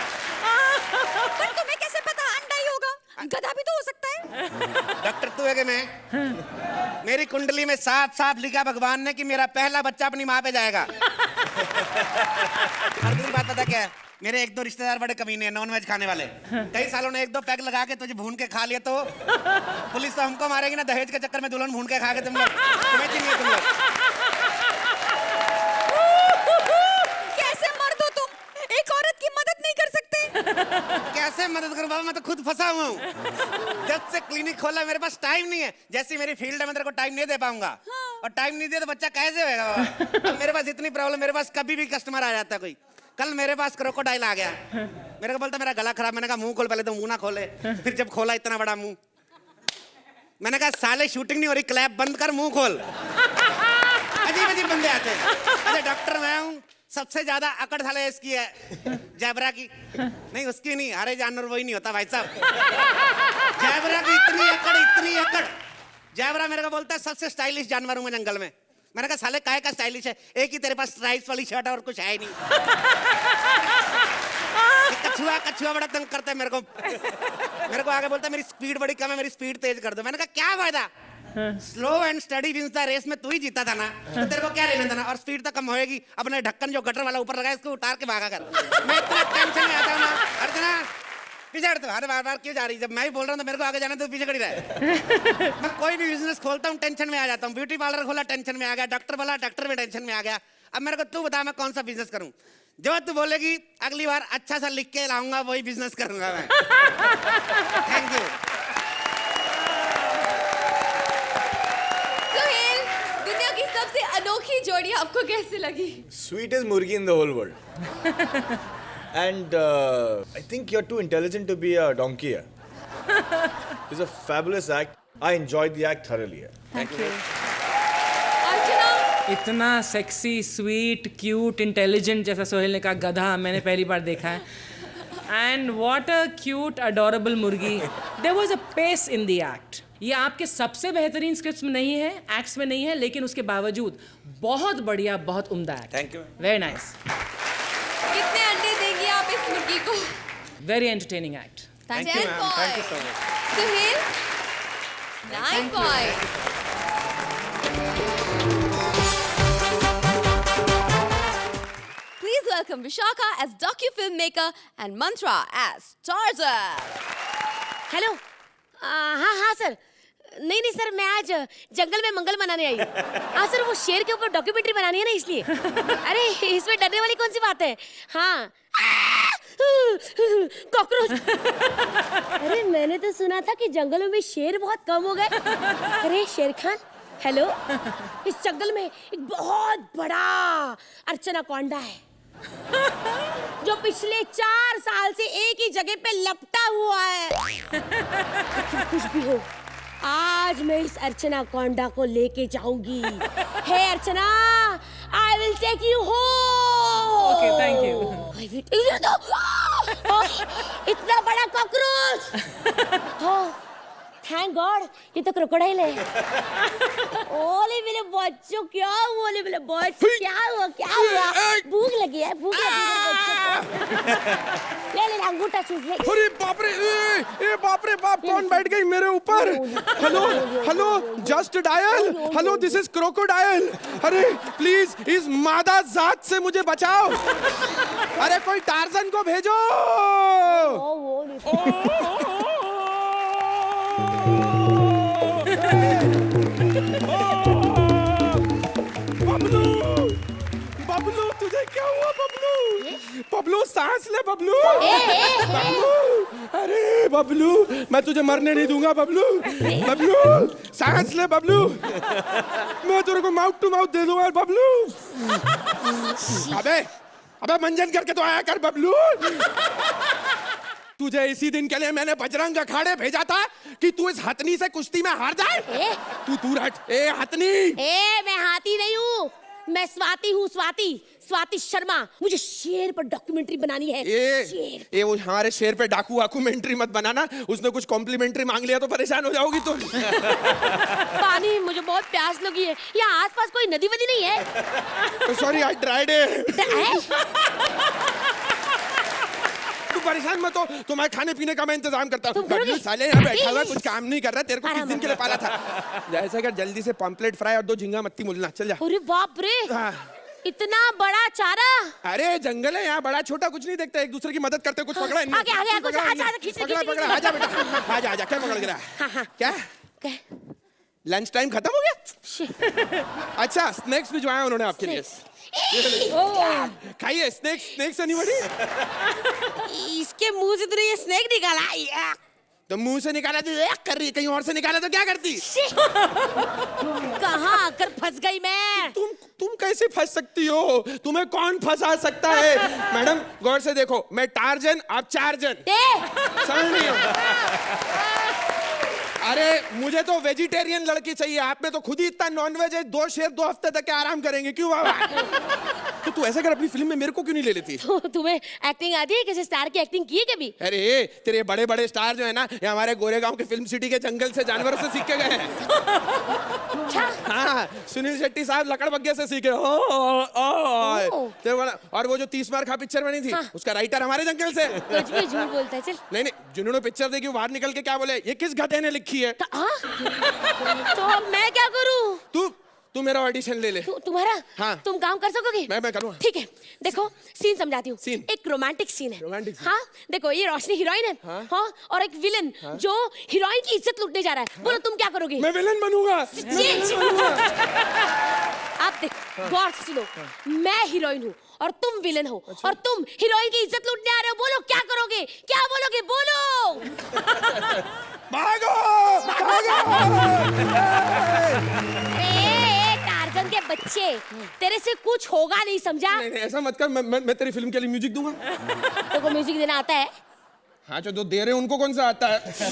पर तुम्हें कैसे पता अंडा ही होगा? गधा भी तो हो सकता है।
डॉक्टर तू है कि मैं? मेरी कुंडली में साफ साफ लिखा भगवान ने कि मेरा पहला बच्चा अपनी माँ पे जाएगा। और दूसरी बात पता क्या है, मेरे 1-2 रिश्तेदार बड़े कमीने हैं, नॉनवेज खाने वाले। कई सालों ने 1-2 पैक लगा के तुझे भून के खा लिया तो पुलिस तो हमको मारेगी ना। दहेज के चक्कर में दुल्हन भून के खा के तुम लोग, तुम्हें चाहिए तुम लोग।
कैसे मर्द हो तुम? एक औरत की मदद नहीं कर सकते?
कैसे मदद करूं बाबा, मैं तो खुद फंसा हुआ हूँ। जब से क्लिनिक खोला मेरे पास टाइम नहीं है। जैसी मेरी फील्ड है मैं तेरे को टाइम नहीं दे पाऊंगा। और टाइम नहीं दिया तो बच्चा कैसे होएगा बाबा? अब मेरे पास इतनी प्रॉब्लम, मेरे पास कभी भी कस्टमर आ जाता है कोई। कल मेरे पास क्रोकोडाइल आ गया, मेरे को बोलता मेरा गला खराब। मैंने कहा मुंह खोल। पहले तो मुंह ना खोले, फिर जब खोला इतना बड़ा मुंह, मैंने कहा साले शूटिंग नहीं हो रही, क्लैप बंद कर, मुंह खोल। अजीब अजीब बंदे आते हैं। अरे डॉक्टर मैं हूँ, सबसे ज्यादा अकड़ साले इसकी है, जैबरा की। नहीं उसकी नहीं, हरे जानवर वही नहीं होता भाई साहब। जैबरा की इतनी अकड़। जैबरा मेरे को बोलता है सबसे स्टाइलिश जानवर हूँ मैं जंगल में। मैंने कहा साले काहे का स्टाइलिश है? एक ही तेरे पास स्ट्राइप्स वाली शर्ट है और कुछ है ही नहीं। कछुआ बड़ा तंग करता है मेरे को आगे बोलता है मेरी स्पीड बड़ी कम है, मेरी स्पीड तेज कर दो। मैंने कहा क्या फायदा, slow and study wins the race में तू ही जीता था ना, तो तेरे को क्या लेना था ना। और स्पीड तो कम होएगी, अपने ढक्कन जो गटर वाला ऊपर लगा है इसको उतार के भागा कर। मैं इतना टेंशन में आता हूँ ना, अर्चना पीछे हट। अरे बार क्यों जा रही? जब मैं ही बोल रहा हूँ तो मेरे को आगे जाना तो पीछे खड़ी रहे। मैं कोई भी बिजनेस खोलता हूँ टेंशन में आ जाता हूँ। ब्यूटी पार्लर खोला टेंशन में आ गया, डॉक्टर बोला डॉक्टर में टेंशन में आ गया। अब मेरे को तू बता मैं कौन सा बिजनेस करूँ? जो तू बोलेगी अगली बार अच्छा सा लिख के लाऊंगा वही बिजनेस करूंगा मैं। Thank you.
सुहेल, दुनिया की सबसे अनोखी जोड़ी आपको कैसे लगी?
Sweetest murgi in the whole world. And I think you're too intelligent to be a donkey. It's a fabulous act. I enjoyed the act thoroughly.
Thank you. अर्चना,
इतना सेक्सी, स्वीट, क्यूट, इंटेलिजेंट, जैसा सोहेल ने कहा गधा मैंने पहली बार देखा है. And what a cute adorable मुर्गी. There was a pace in the act. ये आपके सबसे बेहतरीन स्क्रिप्ट्स में नहीं है, एक्ट्स में नहीं है, लेकिन उसके बावजूद बहुत बढ़िया, बहुत उम्दा act.
Thank you.
Very nice.
कितने अंडे देंगे आप इस मुर्गी को?
Very entertaining act.
Thank you ma'am. Thank you so much.
Suhail, 9 points. Please welcome Vishaka as docu-filmmaker and Mantra as Tarzan.
Hello. हाँ सर. नहीं सर, मैं आज जंगल में मंगल मनाने आई. हाँ सर, वो शेर के ऊपर डॉक्यूमेंट्री बनानी है ना, इसलिए. अरे इसमें डरने वाली कौन सी बात है. हाँ. कॉकरोच. अरे मैंने तो सुना था कि जंगलों में शेर बहुत कम हो गए. अरे शेर खान, हेलो. इस जंगल में एक बहुत बड़ा अर्चना कोंडा है जो पिछले 4 साल से एक ही जगह पे लपटा हुआ है. कुछ भी हो, आज मैं इस अर्चना कोंडा को लेके जाऊंगी. Hey Archana, I will take you home.
Okay, thank you.
इतना बड़ा कॉकरोच. थैंक गॉड, ये तो क्रोकोडाइल है. ओले मेरे बच्चों, क्या हुआ? ओले मेरे बच्चों, क्या हुआ? भूख लगी है, भूख लगी है. ले अंगूठा चूस ले.
अरे बाप रे, ए बाप रे बाप, कौन बैठ गई मेरे ऊपर? Hello hello, just dial. Hello, this is crocodile. अरे प्लीज इस मादा जात से मुझे बचाओ. अरे कोई टार्जन को भेजो. बबलू, तुझे क्या हुआ बबलू? बबलू सांस ले बबलू. बबलू, अरे बबलू, मैं तुझे मरने नहीं दूंगा बबलू. बबलू सांस ले बबलू. मैं तेरे को माउथ टू माउथ दे दूंगा बबलू. अबे मंजन करके तो आया कर बबलू. तुझे इसी दिन के लिए मैंने बजरंग अखाड़े भेजा था कि तू इस हथनी से कुश्ती में हार जाए. तू दूर हट. ए हथनी.
मैं हाथी नहीं हूँ, मैं स्वाति हूँ. स्वाति शर्मा. मुझे शेर पर डॉक्यूमेंट्री बनानी है. शेर.
वो हमारे शेर पे डॉक्यूमेंट्री मत बनाना. उसने कुछ कॉम्प्लीमेंट्री मांग लिया तो परेशान हो जाओगी तुम.
पानी, मुझे बहुत प्यास लगी है. यहाँ आसपास कोई नदी वदी नहीं है.
Sorry, I dried it. तू परेशान मत हो, तुम्हारे खाने पीने का मैं इंतजाम करता हूँ. बबलू साले यहाँ बैठा हुआ कुछ काम नहीं कर रहा. तेरे को किस दिन के लिए पाला था? जैसे कर जल्दी से पॉम्पलेट फ्राई और 2 झींगा मत्ती मुलना. चल जा.
अरे बाप रे, इतना बड़ा चारा.
अरे जंगल है यहाँ, बड़ा छोटा कुछ नहीं देखते, एक दूसरे की मदद करते. कुछ पकड़ा नहीं.
आगे कुछ आजा, खींच
पकड़ा. आजा बेटा, आजा. क्या पकड़ गिरा? क्या लंच टाइम खत्म हो गया? अच्छा, स्नैक्स भिजवाया उन्होंने आपके लिए. खाइए. Snacks anybody?
इसके मुंह से तूने ये स्नैक निकाला?
तो मुंह से निकाला तो कर रही, कहीं और से निकाला तो क्या करती?
कहाँ आकर फंस गई मैं?
तुम कैसे फंस सकती हो? तुम्हें कौन फंसा सकता है? मैडम गौर से देखो, मैं टार्जन, आप 4 जन. समझ नहीं हो? अरे मुझे तो वेजिटेरियन लड़की चाहिए. आप में तो खुद ही इतना नॉनवेज है. 2 शेर 2 हफ्ते तक आराम करेंगे. क्यों बाबा? तो तू ऐसा कर, अपनी फिल्म में मेरे को क्यों नहीं ले लेती?
तो तुम्हें एक्टिंग आती है? किसी स्टार की एक्टिंग की है कभी?
अरे तेरे बड़े बड़े स्टार जो है ना, ये हमारे गोरेगांव के फिल्म सिटी के जंगल से, जानवरों से सीख के गए हैं. हाँ, सुनील शेट्टी साहब लकड़बग्गे से सीखे. और वो जो 30 मार खा पिक्चर बनी थी, उसका राइटर हमारे जंगल से.
कुछ भी झूठ बोलता है. चल.
नहीं, जिन्होंने पिक्चर देखी बाहर निकल के क्या बोले, ये किस गधे ने लिखी है?
तो अब मैं क्या करूं?
तू मेरा ऑडिशन ले ले.
तुम्हारा?
हाँ.
तुम काम कर सकोगे?
मैं करूँगा.
ठीक है, देखो सीन समझाती हूँ. एक रोमांटिक सीन है. हाँ, देखो ये रोशनी हीरोइन है. हाँ, और एक विलन जो हीरोइन की इज्जत लूटने जा रहा है. बोलो तुम क्या करोगे?
मैं विलन बनूंगा.
आप देखो, गौर से सुनो. मैं हीरोइन हूँ और तुम विलन हो. और तुम हीरोइन की इज्जत लूटने आ रहे हो. बोलो क्या करोगे? क्या बोलोगे? बोलो.
भागो.
टार्जन के बच्चे, तेरे से कुछ होगा नहीं, समझा?
नहीं, ऐसा मत कर. मैं तेरी फिल्म के लिए म्यूजिक दूंगा.
तेरे को म्यूजिक देना आता है?
हाँ जो दे रहे उनको कौन सा आता है?
हे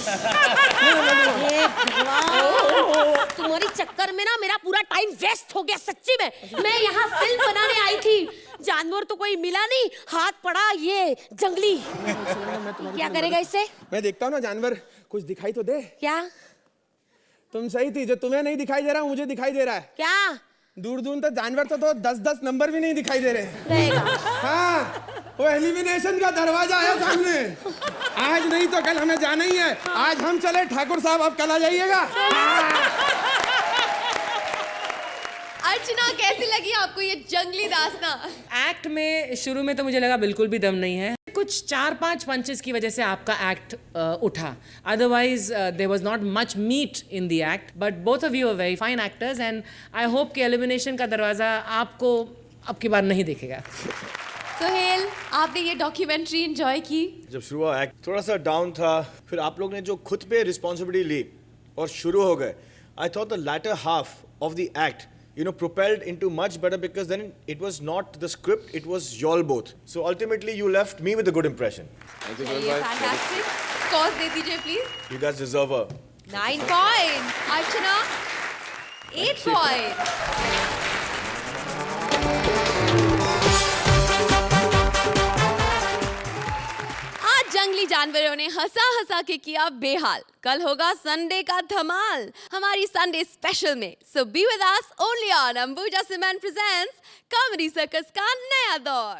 भगवान, तुम्हारी चक्कर में ना मेरा पूरा टाइम वेस्ट हो गया सच्ची में। मैं यहाँ फिल्म बनाने आई थी, जानवर तो कोई मिला नहीं, हाथ पड़ा ये जंगली। क्या करेगा इससे?
मैं देखता हूँ ना जानवर, कुछ दिखाई तो दे।
क्या?
तुम सही थी, जो तुम्हें नहीं दिखाई दे रहा मुझे दिखाई दे रहा है।
क्या?
दूर दूर तक जानवर तो 10-10 नंबर भी नहीं दिखाई दे रहे
रहेगा।
हाँ, वो एलिमिनेशन का दरवाजा है सामने। आज नहीं तो कल हमें जाना ही है। आज हम चले, ठाकुर साहब आप कल आ जाइएगा।
अर्चना, कैसी लगी आपको ये जंगली दास्तां?
एक्ट में शुरू में तो मुझे लगा बिल्कुल भी दम नहीं है, कुछ 4-5 पंचेस की वजह से आपका एक्ट उठा। Otherwise there was not much meat in the act, but both of you are very fine actors and I hope कि एलिमिनेशन का दरवाजा आपको अब की बार नहीं दिखेगा।
सोहेल, आपने ये डॉक्यूमेंट्री एंजॉय की?
जब शुरू हुआ एक्ट थोड़ा सा डाउन था, फिर आप लोग ने जो खुद पे रिस्पॉन्सिबिलिटी ली और शुरू हो गए, I thought the latter half of the act propelled into much better, because then it was not the script, it was y'all both. So ultimately you left me with a good impression.
Thank you, fantastic. Scores दे दीजिए please.
You guys deserve a
9 points. Archana, 8 points. जंगली जानवरों ने हंसा हंसा के किया बेहाल। कल होगा संडे का धमाल हमारी संडे स्पेशल में। So be with us only on Ambuja cement presents comedy circus का नया दौर।